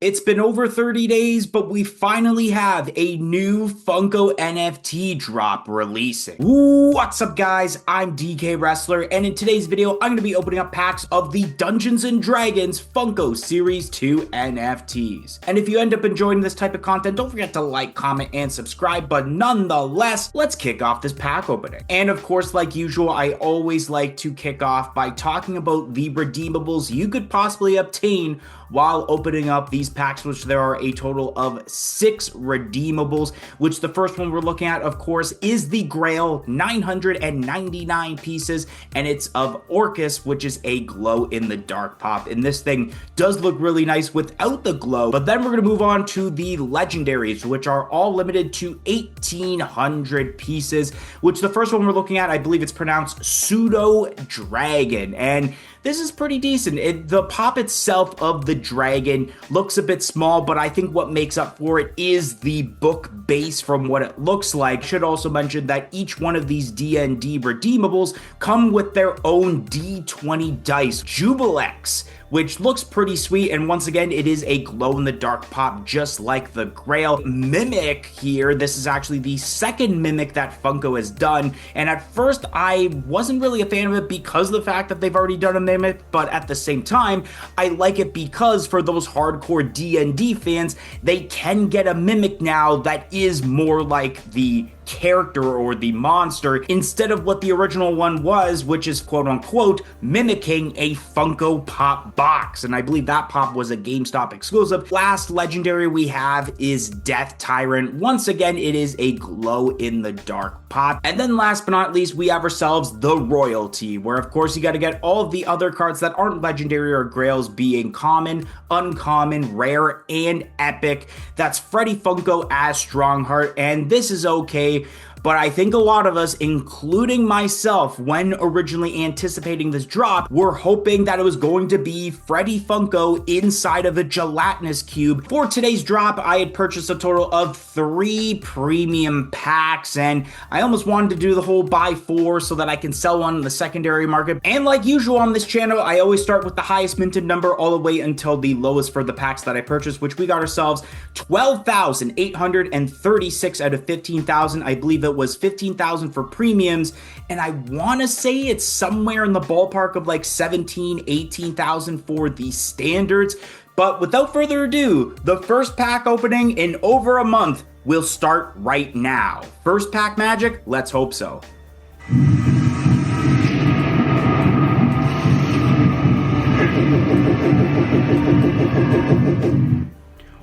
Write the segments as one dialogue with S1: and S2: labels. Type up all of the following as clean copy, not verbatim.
S1: It's been over 30 days, but we finally have a new Funko NFT drop releasing. What's up, guys? I'm DK Wrestler, and in today's video, I'm going to be opening up packs of the Dungeons & Dragons Funko Series 2 NFTs. And if you end up enjoying this type of content, don't forget to like, comment, and subscribe, but nonetheless, let's kick off this pack opening. And of course, like usual, I always like to kick off by talking about the redeemables you could possibly obtain while opening up these packs, which there are a total of 6 redeemables, which the first one we're looking at, of course, is the Grail, 999 pieces, and it's of Orcus, which is a glow-in-the-dark pop. And this thing does look really nice without the glow. But then we're going to move on to the legendaries, which are all limited to 1,800 pieces, which the first one we're looking at, I believe it's pronounced Pseudo Dragon. And this is pretty decent. The pop itself of the dragon looks a bit small, but I think what makes up for it is the book base from what it looks like. Should also mention that each one of these D&D redeemables come with their own D20 dice, Jubilex, which looks pretty sweet. And once again, it is a glow-in-the-dark pop, just like the Grail. Mimic here, this is actually the second Mimic that Funko has done. And at first, I wasn't really a fan of it because of the fact that they've already done a Mimic, but at the same time, I like it because for those hardcore D&D fans, they can get a Mimic now that is more like the character or the monster instead of what the original one was, which is quote-unquote mimicking a Funko Pop box. And I believe that pop was a GameStop exclusive. Last legendary we have is Death Tyrant. Once again, it is a glow-in-the-dark pop. And then last but not least, we have ourselves the Royalty, where of course you got to get all of the other cards that aren't legendary or grails, being common, uncommon, rare, and epic. That's Freddy Funko as Strongheart, and this is okay. But I think a lot of us, including myself, when originally anticipating this drop, were hoping that it was going to be Freddy Funko inside of a gelatinous cube. For today's drop, I had purchased a total of 3 premium packs, and I almost wanted to do the whole buy 4 so that I can sell one in the secondary market. And like usual on this channel, I always start with the highest minted number all the way until the lowest for the packs that I purchased, which we got ourselves 12,836 out of 15,000. I believe it was 15,000 for premiums, and I want to say it's somewhere in the ballpark of like 17, 18,000 for the standards. But without further ado, the first pack opening in over a month will start right now. First pack magic, let's hope so.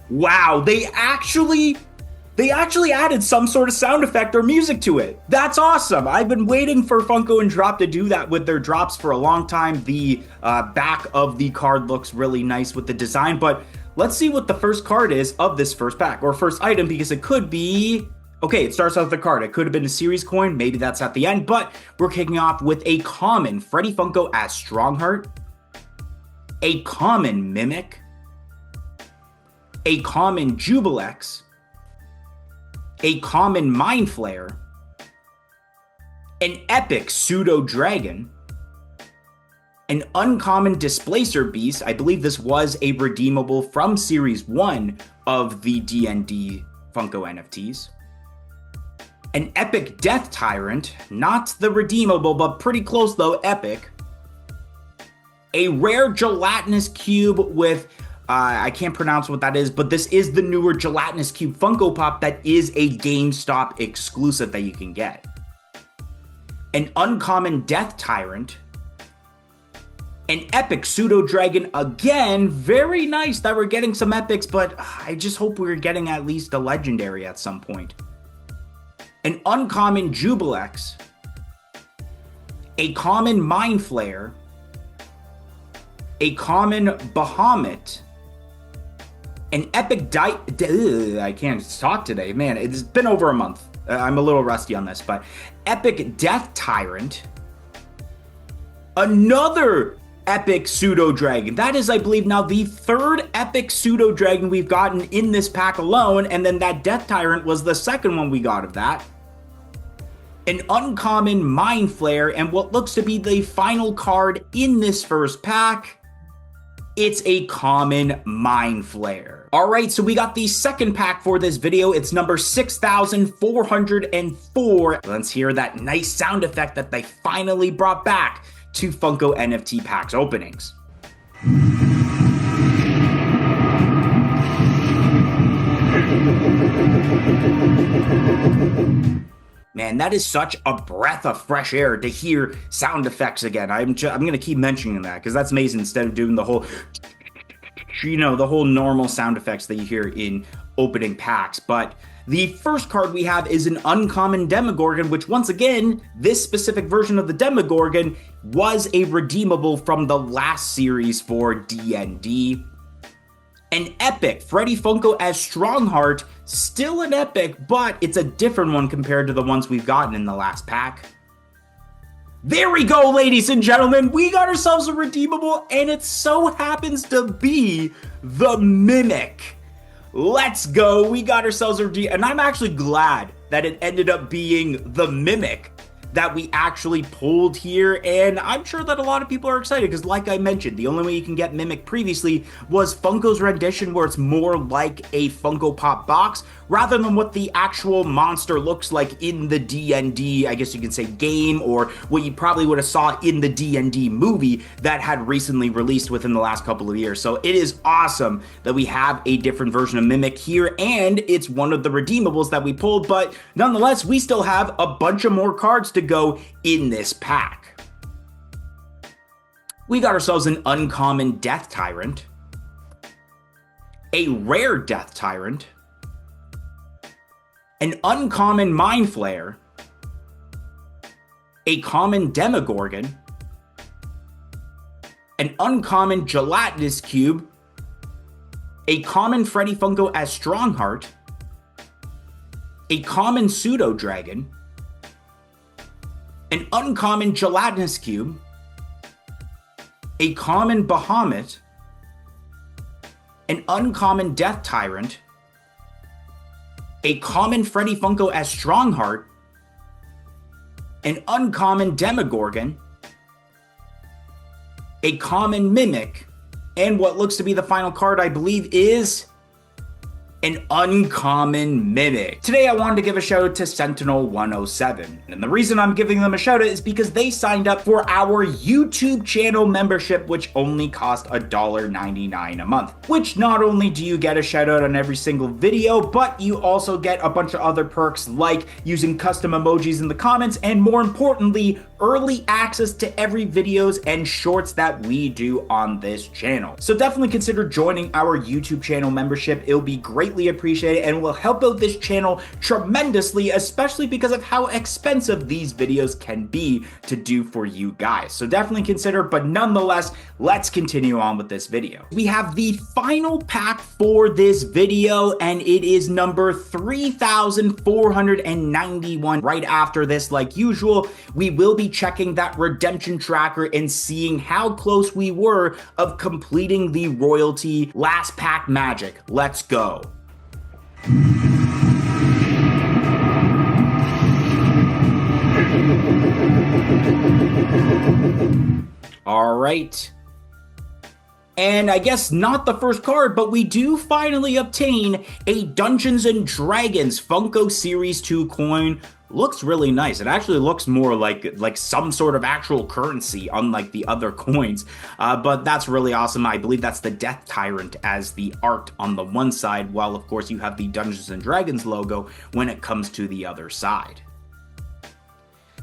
S1: Wow, they actually added some sort of sound effect or music to it. That's awesome. I've been waiting for Funko and Drop to do that with their drops for a long time. The back of the card looks really nice with the design, but let's see what the first card is of this first pack, or first item, because it could be... Okay, it starts out with the card. It could have been a series coin. Maybe that's at the end, but we're kicking off with a common Freddy Funko as Strongheart, a common Mimic, a common Jubilex, a common Mind Flayer, an epic Pseudo Dragon, an uncommon Displacer Beast. I believe this was a redeemable from Series 1 of the D&D Funko NFTs. An epic Death Tyrant, not the redeemable, but pretty close though, epic. A rare gelatinous cube with I can't pronounce what that is, but this is the newer gelatinous cube Funko Pop that is a GameStop exclusive that you can get. An uncommon Death Tyrant. An epic Pseudo Dragon. Again, very nice that we're getting some epics, but I just hope we're getting at least a legendary at some point. An uncommon Jubilex. A common Mind Flayer. A common Bahamut. An epic I can't talk today, man. It's been over a month. I'm a little rusty on this, but epic Death Tyrant. Another epic Pseudo Dragon. That is, I believe, now the third epic Pseudo Dragon we've gotten in this pack alone, and then that Death Tyrant was the second one we got of that. An uncommon Mind Flayer, and what looks to be the final card in this first pack, it's a common Mind Flayer. here. All right, so we got the second pack for this video. It's number 6,404. Let's hear that nice sound effect that they finally brought back to Funko NFT packs openings. Man, that is such a breath of fresh air to hear sound effects again. I'm going to keep mentioning that because that's amazing instead of doing the whole, the whole normal sound effects that you hear in opening packs. But the first card we have is an uncommon Demogorgon, which once again, this specific version of the Demogorgon was a redeemable from the last series for D&D. An epic Freddy Funko as Strongheart, still an epic, but it's a different one compared to the ones we've gotten in the last pack. There we go, ladies and gentlemen, we got ourselves a redeemable, and it so happens to be the Mimic. Let's go, we got ourselves a redeemable, and I'm actually glad that it ended up being the Mimic that we actually pulled here, and I'm sure that a lot of people are excited because, like I mentioned, the only way you can get Mimic previously was Funko's rendition, where it's more like a Funko Pop box rather than what the actual monster looks like in the D&D, I guess you can say, game, or what you probably would have saw in the D&D movie that had recently released within the last couple of years. So it is awesome that we have a different version of Mimic here, and it's one of the redeemables that we pulled, but nonetheless, we still have a bunch of more cards to go in this pack. We got ourselves an uncommon Death Tyrant, a rare Death Tyrant, an uncommon Mind Flayer, a common Demogorgon, an uncommon Gelatinous Cube, a common Freddy Funko as Strongheart, a common Pseudo Dragon, an uncommon Gelatinous Cube, a common Bahamut, an uncommon Death Tyrant, a common Freddy Funko as Strongheart, an uncommon Demogorgon, a common Mimic, and what looks to be the final card, I believe, is an uncommon Mimic. Today I wanted to give a shout out to Sentinel107, and the reason I'm giving them a shout out is because they signed up for our YouTube channel membership, which only cost $1.99 a month, which not only do you get a shout out on every single video, but you also get a bunch of other perks like using custom emojis in the comments, and more importantly, early access to every videos and shorts that we do on this channel. So definitely consider joining our YouTube channel membership. It'll be greatly appreciated and will help out this channel tremendously, especially because of how expensive these videos can be to do for you guys. So definitely consider, but nonetheless, let's continue on with this video. We have the final pack for this video, and it is number 3,491. Right after this, like usual, we will be checking that redemption tracker and seeing how close we were of completing the royalty last pack magic. Let's go. All right. And I guess not the first card, but we do finally obtain a Dungeons and Dragons Funko Series 2 coin. Looks really nice. It actually looks more like some sort of actual currency, unlike the other coins. But that's really awesome. I believe that's the Death Tyrant as the art on the one side, while of course you have the Dungeons and Dragons logo when it comes to the other side.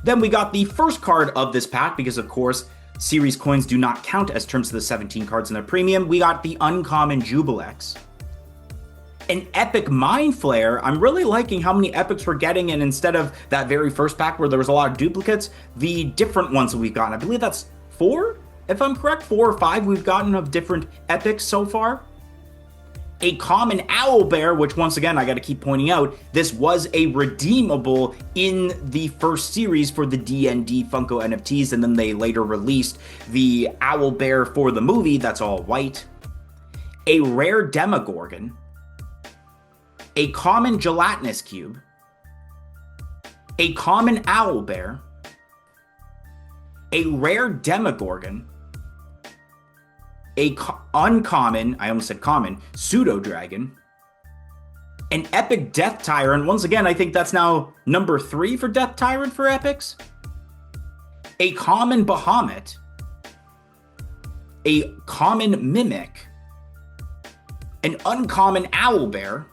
S1: Then we got the first card of this pack, because of course series coins do not count as terms of the 17 cards in their premium. We got the uncommon Jubilex, an epic Mind Flayer. I'm really liking how many epics we're getting, and instead of that very first pack where there was a lot of duplicates, the different ones that we've gotten. I believe that's 4, if I'm correct, 4 or 5 we've gotten of different epics so far. A common Owlbear, which once again, I got to keep pointing out, this was a redeemable in the first series for the D&D Funko NFTs, and then they later released the Owlbear for the movie that's all white. A rare Demogorgon, a common Gelatinous Cube, a common Owlbear, a rare Demogorgon, uncommon, I almost said common, pseudo dragon, an epic death tyrant. Once again, I think that's now number 3 for death tyrant for epics. A common Bahamut, a common mimic, an uncommon owlbear,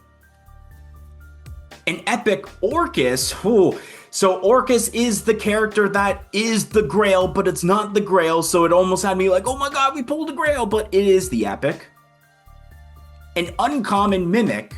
S1: an epic Orcus. Ooh, so Orcus is the character that is the Grail, but it's not the Grail, so it almost had me like, oh my god, we pulled a Grail, but it is the epic. An uncommon mimic.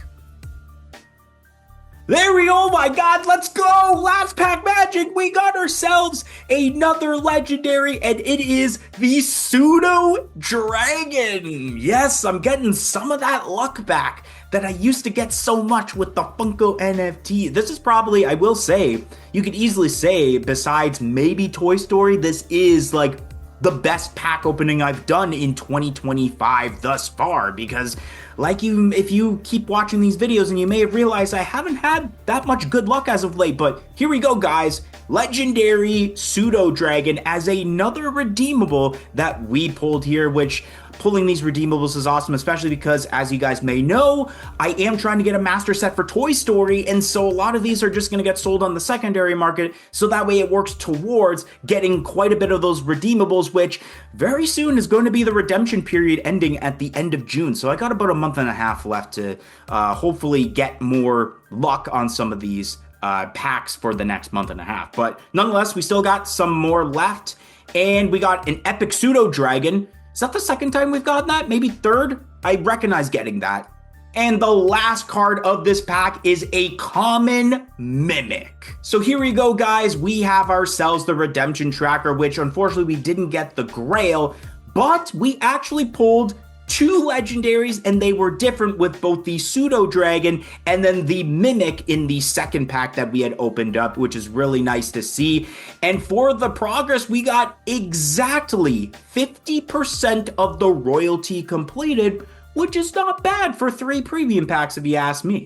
S1: There we go, my god, let's go! Last pack magic, we got ourselves another legendary, and it is the Pseudo Dragon. Yes, I'm getting some of that luck back that I used to get so much with the Funko NFT. This is probably, I will say, you could easily say, besides maybe Toy Story, this is like the best pack opening I've done in 2025 thus far, because if you keep watching these videos, and you may have realized I haven't had that much good luck as of late, but here we go, guys. Legendary Pseudo Dragon as another redeemable that we pulled here, which pulling these redeemables is awesome, especially because, as you guys may know, I am trying to get a master set for Toy Story, and so a lot of these are just going to get sold on the secondary market, so that way it works towards getting quite a bit of those redeemables, which very soon is going to be the redemption period ending at the end of June. So I got about a month and a half left to hopefully get more luck on some of these packs for the next month and a half. But nonetheless, we still got some more left, and we got an epic Pseudo Dragon. Is that the second time we've gotten that? Maybe third? I recognize getting that. And the last card of this pack is a common mimic. So here we go, guys. We have ourselves the redemption tracker, which unfortunately we didn't get the Grail, but we actually pulled 2 legendaries, and they were different, with both the Pseudo Dragon and then the Mimic in the second pack that we had opened up, which is really nice to see. And for the progress, we got exactly 50% of the royalty completed, which is not bad for 3 premium packs if you ask me.